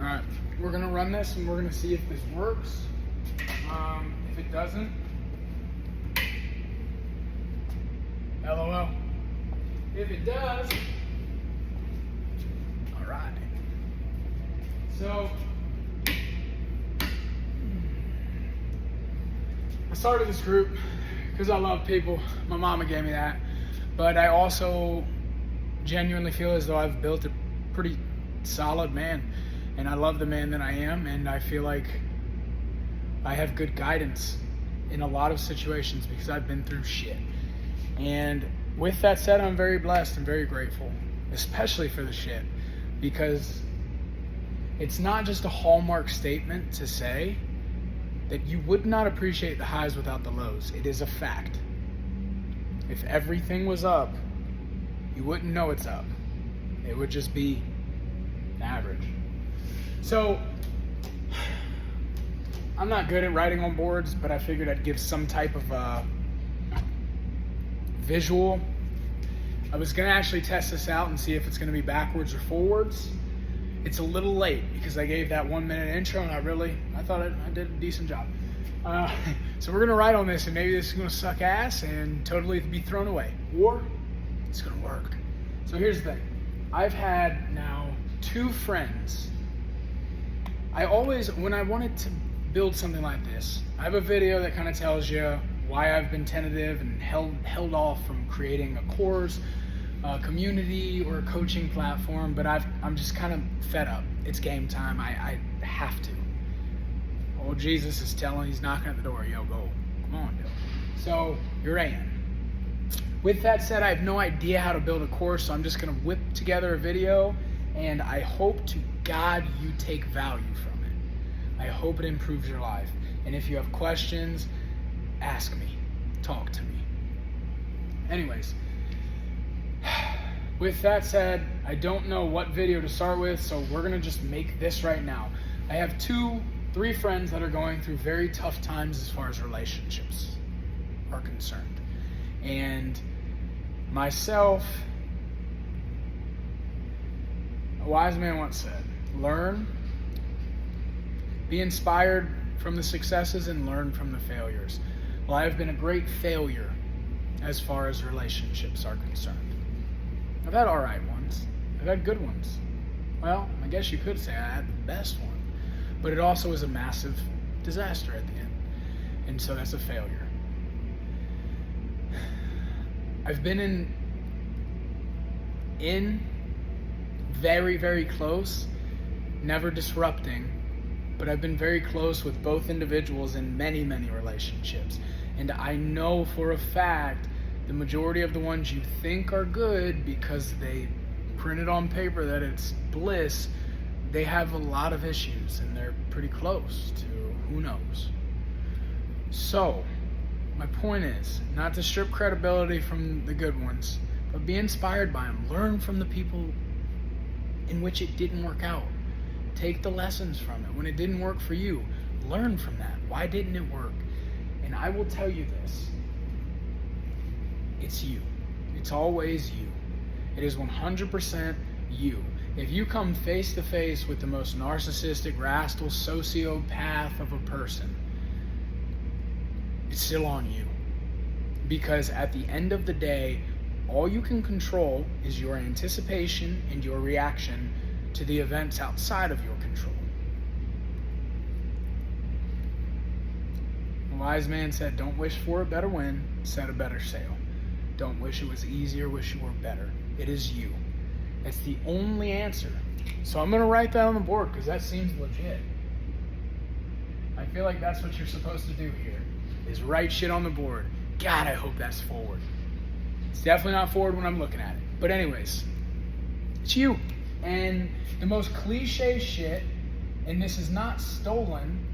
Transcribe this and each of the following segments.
All right, we're gonna run this and we're gonna see if this works. If it doesn't, LOL. If it does, all right. So, I started this group because I love people. My mama gave me that. But I also genuinely feel as though I've built a pretty solid man. And I love the man that I am, and I feel like I have good guidance in a lot of situations because I've been through shit. And with that said, I'm very blessed and very grateful, especially for the shit, because it's not just a hallmark statement to say that you would not appreciate the highs without the lows. It is a fact. If everything was up, you wouldn't know it's up. It would just be average. So, I'm not good at writing on boards, but I figured I'd give some type of visual. I was gonna actually test this out and see if it's gonna be backwards or forwards. It's a little late because I gave that 1 minute intro and I thought I did a decent job. So we're gonna write on this and maybe this is gonna suck ass and totally be thrown away, or it's gonna work. So here's the thing. I've had now 2 friends. When I wanted to build something like this, I have a video that kind of tells you why I've been tentative and held off from creating a course, a community, or a coaching platform, but I'm just kind of fed up. It's game time. I have to. Old Jesus is he's knocking at the door. Yo, go. Come on, dude. So here I am. With that said, I have no idea how to build a course, so I'm just going to whip together a video, and I hope to God you take value from it. I hope it improves your life. And if you have questions, ask me. Talk to me. Anyways, with that said, I don't know what video to start with, so we're going to just make this right now. I have 3 friends that are going through very tough times as far as relationships are concerned. And myself, a wise man once said, learn, be inspired from the successes and learn from the failures. Well, I've been a great failure as far as relationships are concerned. I've had all right ones. I've had good ones. Well, I guess you could say I had the best one. But it also was a massive disaster at the end. And so that's a failure. I've been in very, very close, never disrupting, but I've been very close with both individuals in many, many relationships. And I know for a fact the majority of the ones you think are good because they printed on paper that it's bliss, they have a lot of issues and they're pretty close to who knows. So, my point is not to strip credibility from the good ones, but be inspired by them. Learn from the people in which it didn't work out. Take the lessons from it. When it didn't work for you, learn from that. Why didn't it work? And I will tell you this. It's you. It's always you. It is 100% you. If you come face to face with the most narcissistic, rascal, sociopath of a person, it's still on you. Because at the end of the day, all you can control is your anticipation and your reaction to the events outside of your control. A wise man said, don't wish for a better wind, set a better sail. Don't wish it was easier, wish you were better. It is you. That's the only answer. So I'm going to write that on the board because that seems legit. I feel like that's what you're supposed to do here, is write shit on the board. God, I hope that's forward. It's definitely not forward when I'm looking at it. But anyways, it's you. And the most cliche shit, and this is not stolen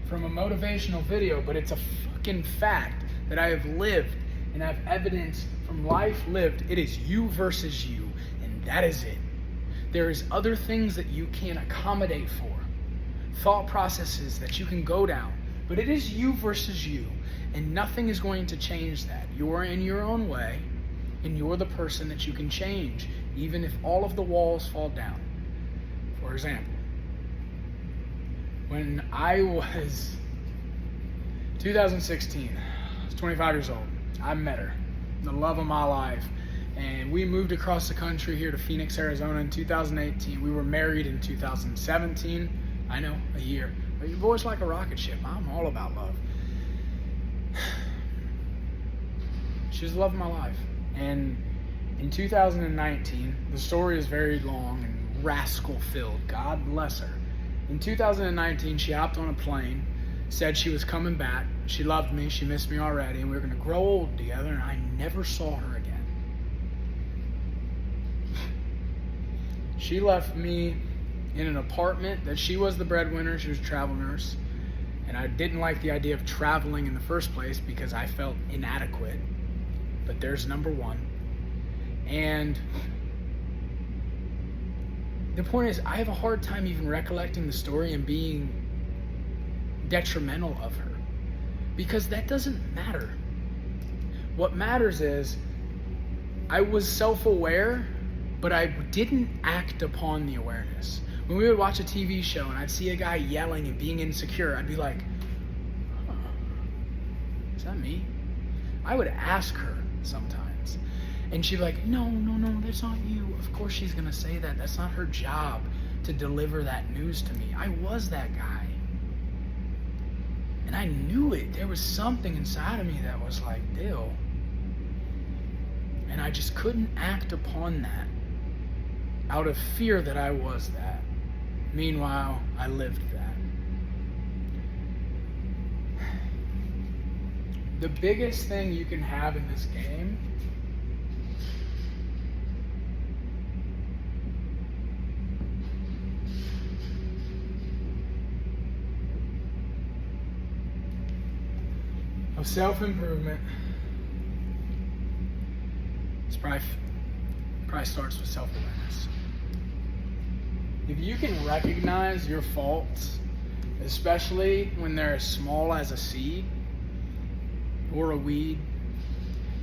from a motivational video, but it's a fucking fact that I have lived and I have evidence from life lived. It is you versus you, and that is it. There is other things that you can accommodate for, thought processes that you can go down, but it is you versus you, and nothing is going to change that. You're in your own way, and you're the person that you can change, even if all of the walls fall down. For example, When I was 2016, I was 25 years old. I met her, the love of my life. And we moved across the country here to Phoenix, Arizona in 2018. We were married in 2017. I know, a year. But your boy's like a rocket ship. I'm all about love. She's the love of my life. And in 2019, the story is very long and rascal-filled. God bless her. In 2019, she hopped on a plane, said she was coming back. She loved me. She missed me already. And we were going to grow old together, and I never saw her again. She left me in an apartment that she was the breadwinner. She was a travel nurse. And I didn't like the idea of traveling in the first place because I felt inadequate. But there's number one. And the point is, I have a hard time even recollecting the story and being detrimental of her. Because that doesn't matter. What matters is, I was self-aware, but I didn't act upon the awareness. When we would watch a TV show and I'd see a guy yelling and being insecure, I'd be like, huh, is that me? I would ask her sometimes. And she'd be like, no, that's not you. Of course she's going to say that. That's not her job to deliver that news to me. I was that guy. And I knew it. There was something inside of me that was like, Dill. And I just couldn't act upon that out of fear that I was that. Meanwhile, I lived that. The biggest thing you can have in this game of self-improvement is probably starts with self-awareness. If you can recognize your faults, especially when they're as small as a seed or a weed,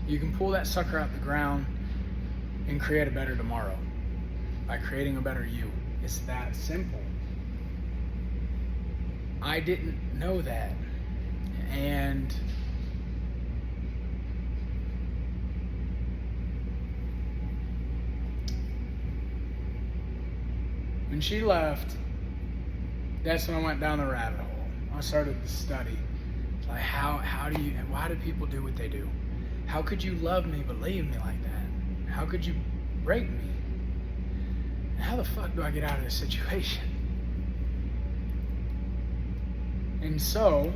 you can pull that sucker out the ground and create a better tomorrow by creating a better you. It's that simple. I didn't know that. And when she left, that's when I went down the rabbit hole. I started to study. Like, why do people do what they do? How could you love me but leave me like that? How could you break me? And how the fuck do I get out of this situation? And so,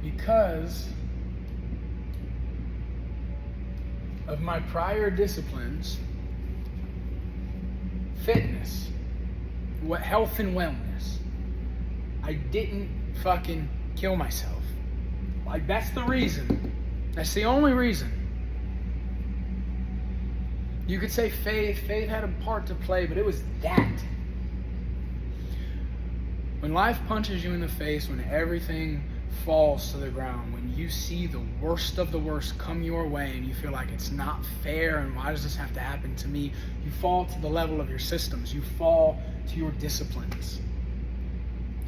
because of my prior disciplines, fitness, health and wellness, I didn't fucking kill myself. Like, that's the reason. That's the only reason. You could say faith had a part to play, but it was that. When life punches you in the face, when everything falls to the ground, when you see the worst of the worst come your way and you feel like it's not fair and why does this have to happen to me, you fall to the level of your systems. You fall to your disciplines.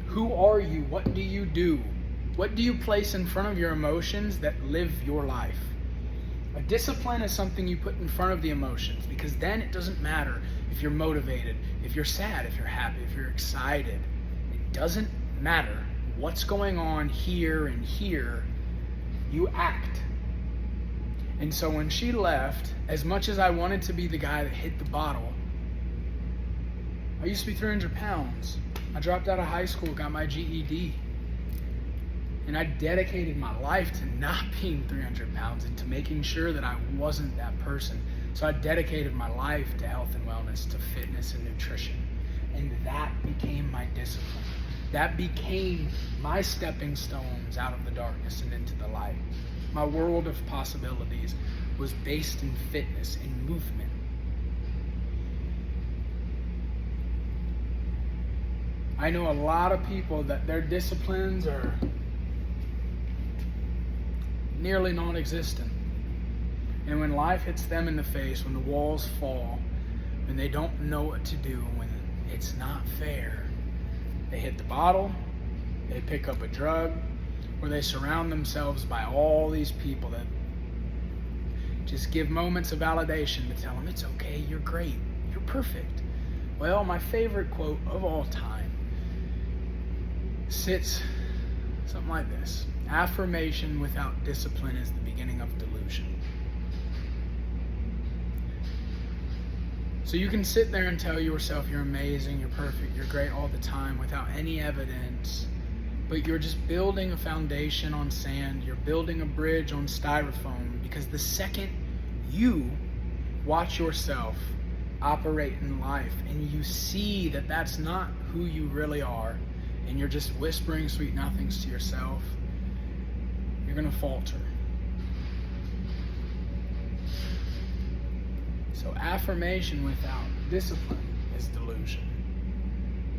Who are you? What do you do? What do you place in front of your emotions that live your life? A discipline is something you put in front of the emotions, because then it doesn't matter if you're motivated, if you're sad, if you're happy, if you're excited. It doesn't matter what's going on here and here. You act. And so when she left, as much as I wanted to be the guy that hit the bottle, I used to be 300 pounds. I dropped out of high school, got my GED. And I dedicated my life to not being 300 pounds and to making sure that I wasn't that person. So I dedicated my life to health and wellness, to fitness and nutrition. And that became my discipline. That became my stepping stones out of the darkness and into the light. My world of possibilities was based in fitness and movement. I know a lot of people that their disciplines are nearly non-existent. And when life hits them in the face, when the walls fall, when they don't know what to do, when it's not fair, they hit the bottle, they pick up a drug, or they surround themselves by all these people that just give moments of validation to tell them it's okay, you're great, you're perfect. Well, my favorite quote of all time sits something like this: affirmation without discipline is the beginning of delusion. So you can sit there and tell yourself you're amazing, you're perfect, you're great all the time without any evidence, but you're just building a foundation on sand, you're building a bridge on styrofoam, because the second you watch yourself operate in life and you see that that's not who you really are, and you're just whispering sweet nothings to yourself, you're going to falter. So affirmation without discipline is delusion.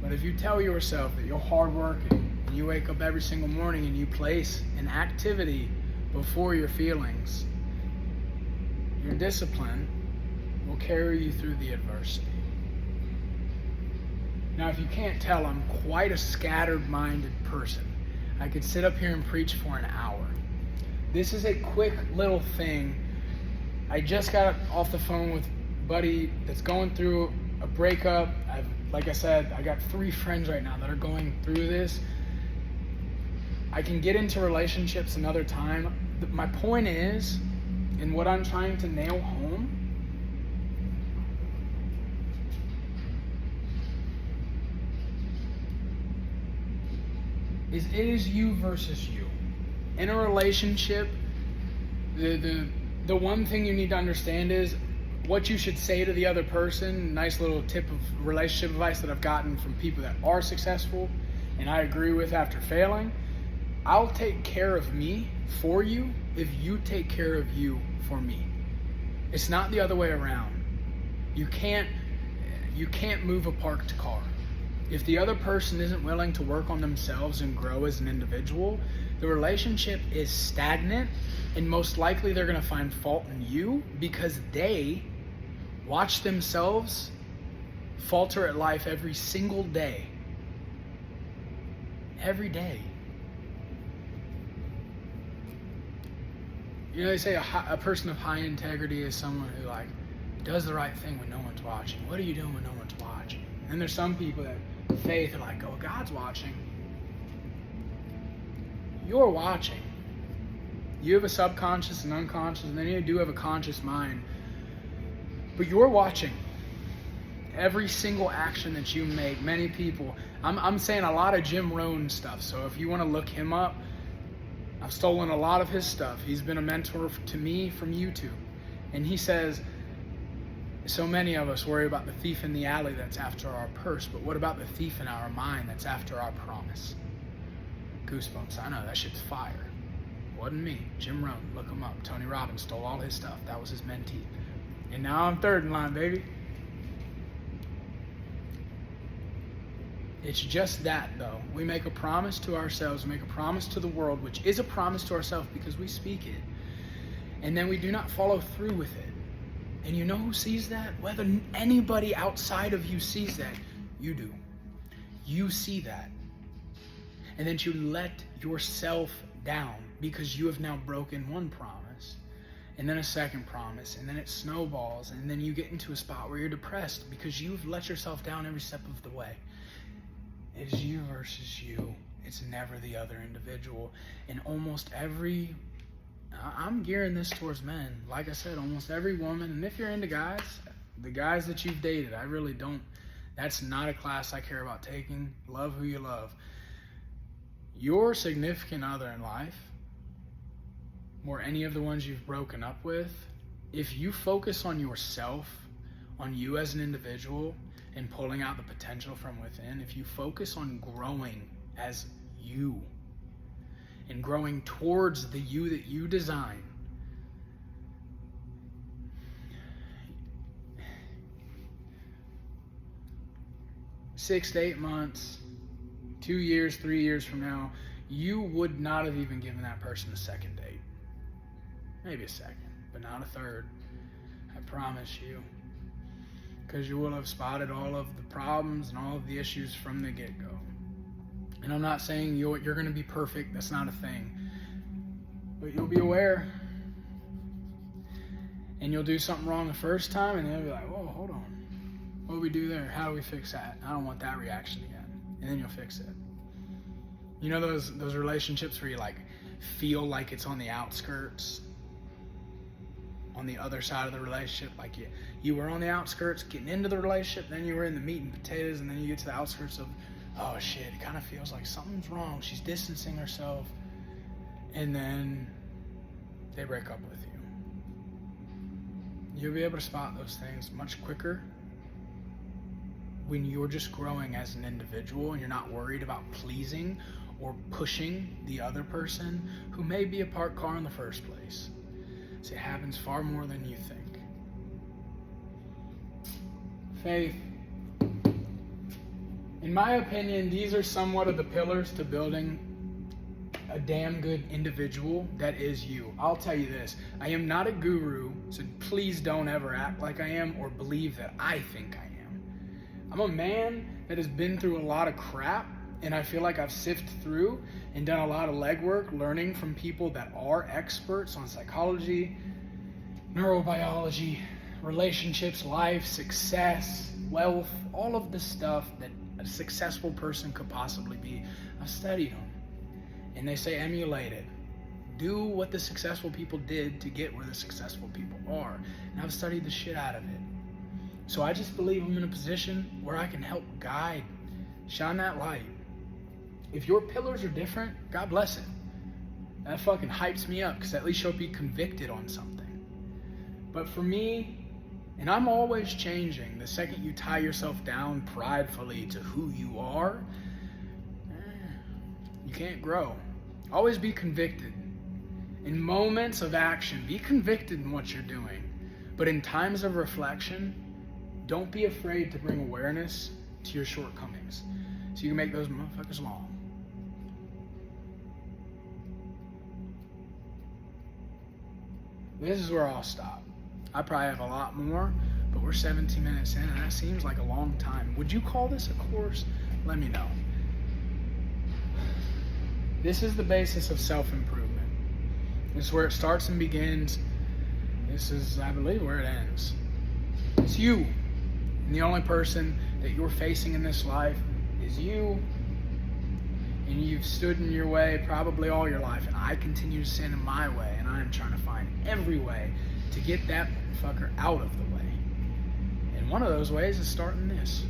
But if you tell yourself that you're hardworking, and you wake up every single morning and you place an activity before your feelings, your discipline will carry you through the adversity. Now, if you can't tell, I'm quite a scattered-minded person. I could sit up here and preach for an hour. This is a quick little thing. I just got off the phone with a buddy that's going through a breakup. Like I said, I got 3 friends right now that are going through this. I can get into relationships another time. My point is, and what I'm trying to nail home, is it is you versus you. In a relationship, the one thing you need to understand is what you should say to the other person. Nice little tip of relationship advice that I've gotten from people that are successful and I agree with after failing. I'll take care of me for you if you take care of you for me. It's not the other way around. You can't move a parked car. If the other person isn't willing to work on themselves and grow as an individual, the relationship is stagnant, and most likely they're going to find fault in you because they watch themselves falter at life every single day. Every day. You know, they say a person of high integrity is someone who does the right thing when no one's watching. What are you doing when no one's watching? And there's some people that faith are like, oh, God's watching. You're watching. You have a subconscious and unconscious, and then you do have a conscious mind. But you're watching every single action that you make. Many people, I'm saying a lot of Jim Rohn stuff. So if you want to look him up, I've stolen a lot of his stuff. He's been a mentor to me from YouTube. And he says, so many of us worry about the thief in the alley that's after our purse, but what about the thief in our mind that's after our promise? Goosebumps. I know, that shit's fire. Wasn't me. Jim Rohn, look him up. Tony Robbins stole all his stuff. That was his mentee. And now I'm third in line, baby. It's just that, though. We make a promise to ourselves, we make a promise to the world, which is a promise to ourselves because we speak it. And then we do not follow through with it. And you know who sees that? Whether anybody outside of you sees that, you do. You see that. And then you let yourself down because you have now broken one promise, and then a second promise, and then it snowballs, and then you get into a spot where you're depressed because you've let yourself down every step of the way. It is you versus you. It's never the other individual. And almost every, I'm gearing this towards men. Like I said, almost every woman, and if you're into guys, the guys that you've dated, I really don't, that's not a class I care about taking. Love who you love. Your significant other in life, or any of the ones you've broken up with, if you focus on yourself, on you as an individual, and pulling out the potential from within, if you focus on growing as you, and growing towards the you that you design, six to 8 months, 2 years, 3 years from now, you would not have even given that person a second date. Maybe a second, but not a third. I promise you. because you will have spotted all of the problems and all of the issues from the get-go. And I'm not saying you're going to be perfect. That's not a thing. But you'll be aware. And you'll do something wrong the first time, and they'll be like, whoa, hold on. What do we do there? How do we fix that? I don't want that reaction again. And then you'll fix it. You know those relationships where you like feel like it's on the outskirts, on the other side of the relationship, like you were on the outskirts getting into the relationship, then you were in the meat and potatoes, and then you get to the outskirts of, oh shit, it kind of feels like something's wrong. She's distancing herself, and then they break up with you. You'll be able to spot those things much quicker when you're just growing as an individual and you're not worried about pleasing or pushing the other person who may be a parked car in the first place. So it happens far more than you think. Faith. In my opinion, these are somewhat of the pillars to building a damn good individual that is you. I'll tell you this, I am not a guru, so please don't ever act like I am or believe that I think I am. I'm a man that has been through a lot of crap, and I feel like I've sifted through and done a lot of legwork learning from people that are experts on psychology, neurobiology, relationships, life, success, wealth, all of the stuff that a successful person could possibly be. I've studied them. And they say emulate it. Do what the successful people did to get where the successful people are. And I've studied the shit out of it. So I just believe I'm in a position where I can help guide, shine that light. If your pillars are different, God bless it. That fucking hypes me up, because at least you'll be convicted on something. But for me, and I'm always changing, the second you tie yourself down pridefully to who you are, you can't grow. Always be convicted. In moments of action, be convicted in what you're doing. But in times of reflection, don't be afraid to bring awareness to your shortcomings, so you can make those motherfuckers long. This is where I'll stop. I probably have a lot more, but we're 17 minutes in, and that seems like a long time. Would you call this a course? Let me know. This is the basis of self-improvement. This is where it starts and begins. This is, I believe, where it ends. It's you. And the only person that you're facing in this life is you. And you've stood in your way probably all your life. And I continue to stand in my way. And I am trying to find every way to get that fucker out of the way. And one of those ways is starting this.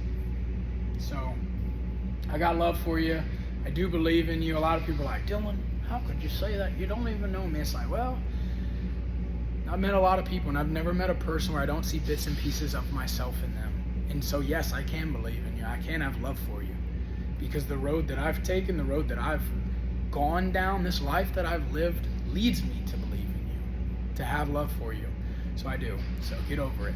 So, I got love for you. I do believe in you. A lot of people are like, Dylan, how could you say that? You don't even know me. It's like, well, I've met a lot of people, and I've never met a person where I don't see bits and pieces of myself in them. And so, yes, I can believe in you. I can have love for you. Because the road that I've taken, the road that I've gone down, this life that I've lived, leads me to believe in you, to have love for you. So I do. So get over it.